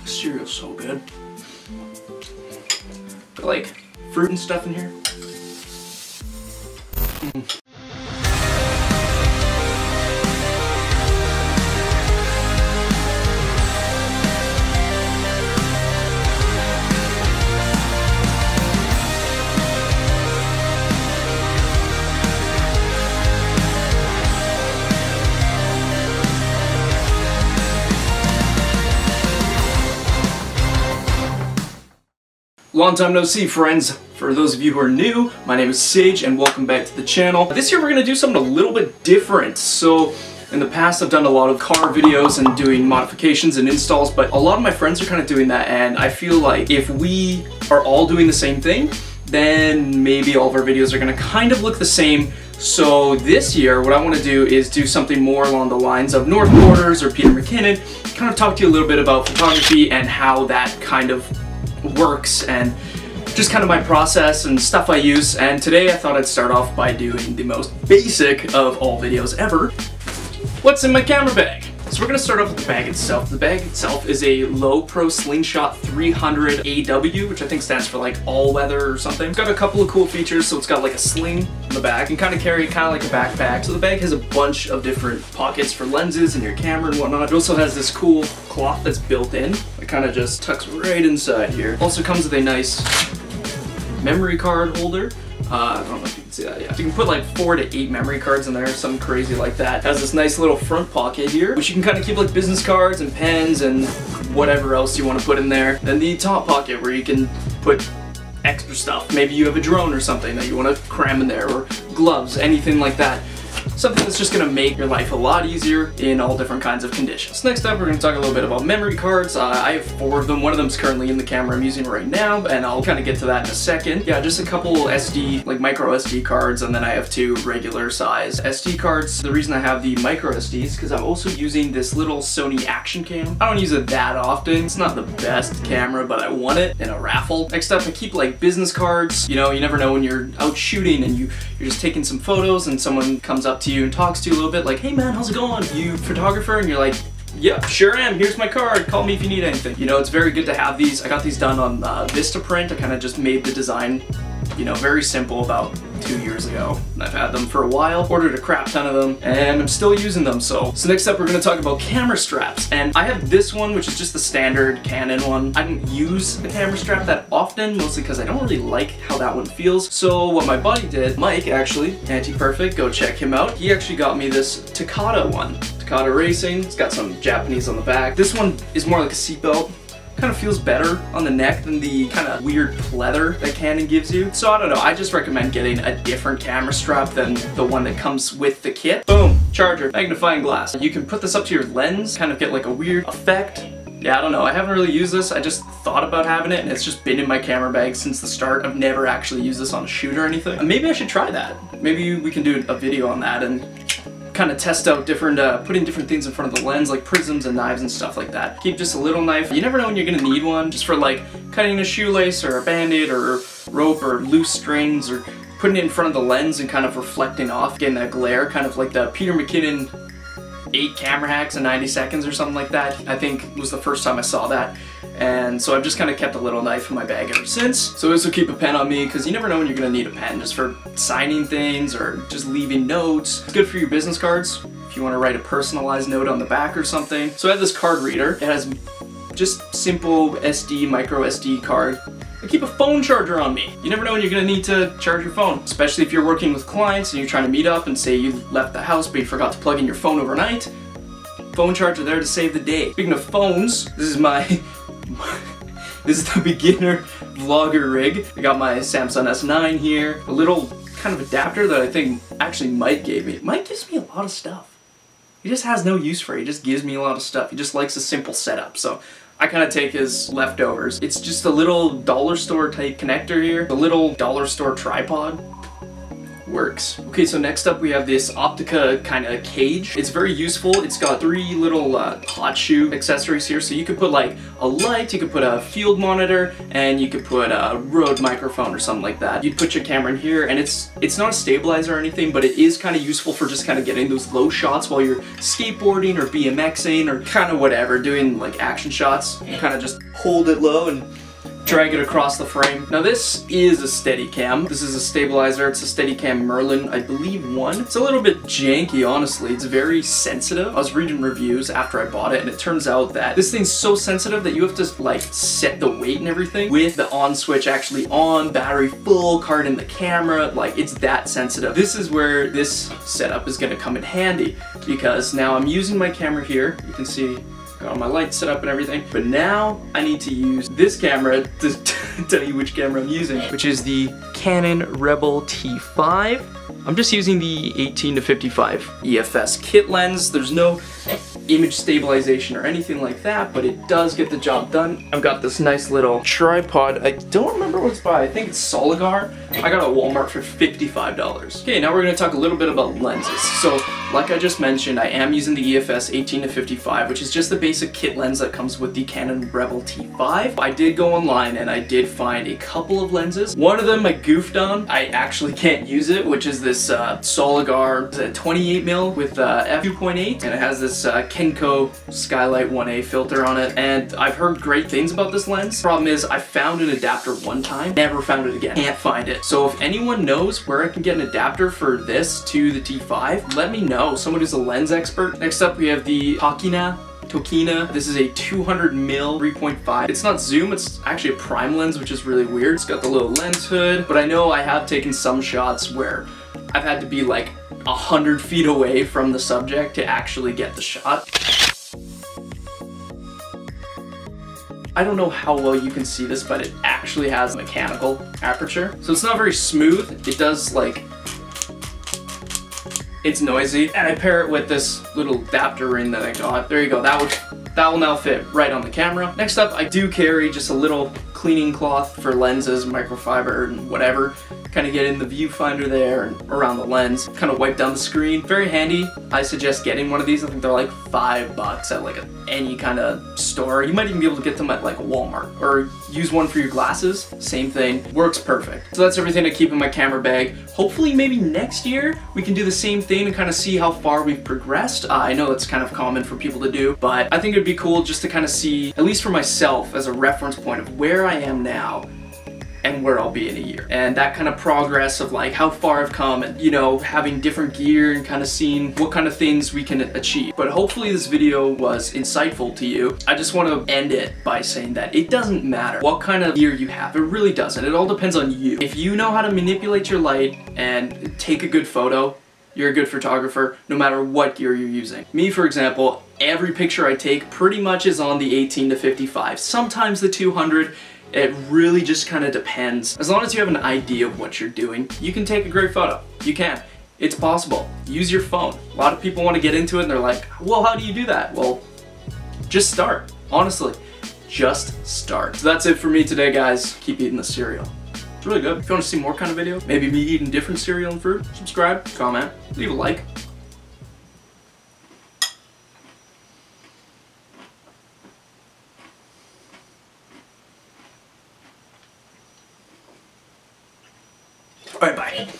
This cereal's so good. Got like fruit and stuff in here. Long time no see, friends. For those of you who are new, my name is Sage and welcome back to the channel. This year we're going to do something a little bit different. So in the past I've done a lot of car videos and doing modifications and installs, but a lot of my friends are kind of doing that, and I feel like if we are all doing the same thing, then maybe all of our videos are going to kind of look the same. So this year what I want to do is do something more along the lines of North Borders or Peter McKinnon, kind of talk to you a little bit about photography and how that kind of works and just kind of my process and stuff I use. And today I thought I'd start off by doing the most basic of all videos ever. What's in my camera bag? So we're going to start off with the bag itself. The bag itself is a Lowepro Slingshot 300 AW, which I think stands for like all weather or something. It's got a couple of cool features. So it's got like a sling in the back and kind of carry it kind of like a backpack. So the bag has a bunch of different pockets for lenses and your camera and whatnot. It also has this cool cloth that's built in. It kind of just tucks right inside here. Also comes with a nice memory card holder. I don't know if you can see that yet. You can put like 4 to 8 memory cards in there, something crazy like that. It has this nice little front pocket here, which you can kind of keep like business cards and pens and whatever else you want to put in there. Then the top pocket where you can put extra stuff. Maybe you have a drone or something that you want to cram in there, or gloves, anything like that. Something that's just going to make your life a lot easier in all different kinds of conditions. Next up, we're going to talk a little bit about memory cards. I have 4 of them. One of them is currently in the camera I'm using right now, and I'll kind of get to that in a second. Yeah, just a couple SD, like micro SD cards, and then I have 2 regular size SD cards. The reason I have the micro SD is because I'm also using this little Sony Action Cam. I don't use it that often. It's not the best camera, but I won it in a raffle. Next up, I keep like business cards. You know, you never know when you're out shooting and you're just taking some photos and someone comes up to you and talks to you a little bit like, hey man, how's it going? You photographer? And you're like, yeah, sure am. Here's my card. Call me if you need anything. You know, it's very good to have these. I got these done on Vistaprint. I kind of just made the design, you know, very simple about 2 years ago. And I've had them for a while, ordered a crap ton of them, and I'm still using them. So next up we're going to talk about camera straps. And I have this one, which is just the standard Canon one. I don't use the camera strap that often, mostly because I don't really like how that one feels. So what my buddy did, Mike actually, Anti-Perfect, go check him out. He actually got me this Takata one. Takata Racing. It's got some Japanese on the back. This one is more like a seatbelt. Kind of feels better on the neck than the kind of weird pleather that Canon gives you. So I don't know, I just recommend getting a different camera strap than the one that comes with the kit. Boom, charger, magnifying glass. You can put this up to your lens, kind of get like a weird effect. Yeah, I don't know, I haven't really used this. I just thought about having it and it's just been in my camera bag since the start. I've never actually used this on a shoot or anything. Maybe I should try that. Maybe we can do a video on that and kind of test out different, putting different things in front of the lens, like prisms and knives and stuff like that. Keep just a little knife. You never know when you're gonna need one, just for like cutting a shoelace or a band-aid or rope or loose strings, or putting it in front of the lens and kind of reflecting off, getting that glare, kind of like the Peter McKinnon 8 camera hacks in 90 seconds or something like that. I think was the first time I saw that. And so I've just kind of kept a little knife in my bag ever since. So I also keep a pen on me because you never know when you're going to need a pen, just for signing things or just leaving notes. It's good for your business cards if you want to write a personalized note on the back or something. So I have this card reader. It has just simple SD, micro SD card. I keep a phone charger on me. You never know when you're going to need to charge your phone, especially if you're working with clients and you're trying to meet up and say you left the house but you forgot to plug in your phone overnight. Phone charger there to save the day. Speaking of phones, this is my this is the beginner vlogger rig. I got my Samsung S9 here, a little kind of adapter that I think actually Mike gave me. Mike gives me a lot of stuff. He just has no use for it. He just gives me a lot of stuff. He just likes a simple setup. So I kind of take his leftovers. It's just a little dollar store type connector here, a little dollar store tripod. works. Okay, so next up we have this Optica kind of cage. It's very useful. It's got 3 little hot shoe accessories here, so you could put like a light, you could put a field monitor, and you could put a Rode microphone or something like that. You'd put your camera in here, and it's not a stabilizer or anything, but it is kind of useful for just kind of getting those low shots while you're skateboarding or BMXing or kind of whatever, doing like action shots. You kind of just hold it low and drag it across the frame. Now this is a Steadicam. This is a stabilizer. It's a Steadicam Merlin, I believe 1. It's a little bit janky, honestly. It's very sensitive. I was reading reviews after I bought it, and it turns out that this thing's so sensitive that you have to like set the weight and everything with the on switch actually on, battery full, card in the camera. Like, it's that sensitive. This is where this setup is gonna come in handy, because now I'm using my camera here. You can see got all my lights set up and everything, but now I need to use this camera to tell you which camera I'm using, which is the Canon Rebel T5. I'm just using the 18-55 EFS kit lens. There's no image stabilization or anything like that, but it does get the job done. I've got this nice little tripod. I don't remember what it's by. I think it's Soligar. I got it at Walmart for $55. Okay, now we're gonna talk a little bit about lenses. So, like I just mentioned, I am using the EFS 18-55, which is just the basic kit lens that comes with the Canon Rebel T5. I did go online and I did find a couple of lenses. One of them I goofed on. I actually can't use it, which is this Soligar 28mm with f2.8, and it has this Kenko Skylight 1A filter on it, and I've heard great things about this lens. Problem is, I found an adapter one time, never found it again. Can't find it. So if anyone knows where I can get an adapter for this to the T5, let me know. Someone who's a lens expert. Next up we have the Tokina. This is a 200mm 3.5. It's not zoom, it's actually a prime lens, which is really weird. It's got the little lens hood, but I know I have taken some shots where I've had to be like 100 feet away from the subject to actually get the shot. I don't know how well you can see this, but it actually has a mechanical aperture. So it's not very smooth. It does like, it's noisy. And I pair it with this little adapter ring that I got. There you go, that will now fit right on the camera. Next up, I do carry just a little cleaning cloth for lenses, microfiber and whatever. Kind of get in the viewfinder there and around the lens, kind of wipe down the screen. Very handy. I suggest getting one of these. I think they're like $5 at like any kind of store. You might even be able to get them at like a Walmart, or use one for your glasses. Same thing, works perfect. So that's everything to keep in my camera bag. Hopefully maybe next year we can do the same thing and kind of see how far we've progressed. I know that's kind of common for people to do, but I think it'd be cool just to kind of see, at least for myself, as a reference point of where I am now and where I'll be in a year. And that kind of progress of like how far I've come, and you know, having different gear and kind of seeing what kind of things we can achieve. But hopefully this video was insightful to you. I just want to end it by saying that it doesn't matter what kind of gear you have. It really doesn't. It all depends on you. If you know how to manipulate your light and take a good photo, you're a good photographer, no matter what gear you're using. Me, for example, every picture I take pretty much is on the 18-55, sometimes the 200. It really just kind of depends. As long as you have an idea of what you're doing, you can take a great photo. You can. It's possible. Use your phone. A lot of people want to get into it and they're like, well, how do you do that? Well, just start. Honestly, just start. So that's it for me today, guys. Keep eating the cereal. It's really good. If you want to see more kind of videos, maybe me eating different cereal and fruit, subscribe, comment, leave a like. Bye-bye.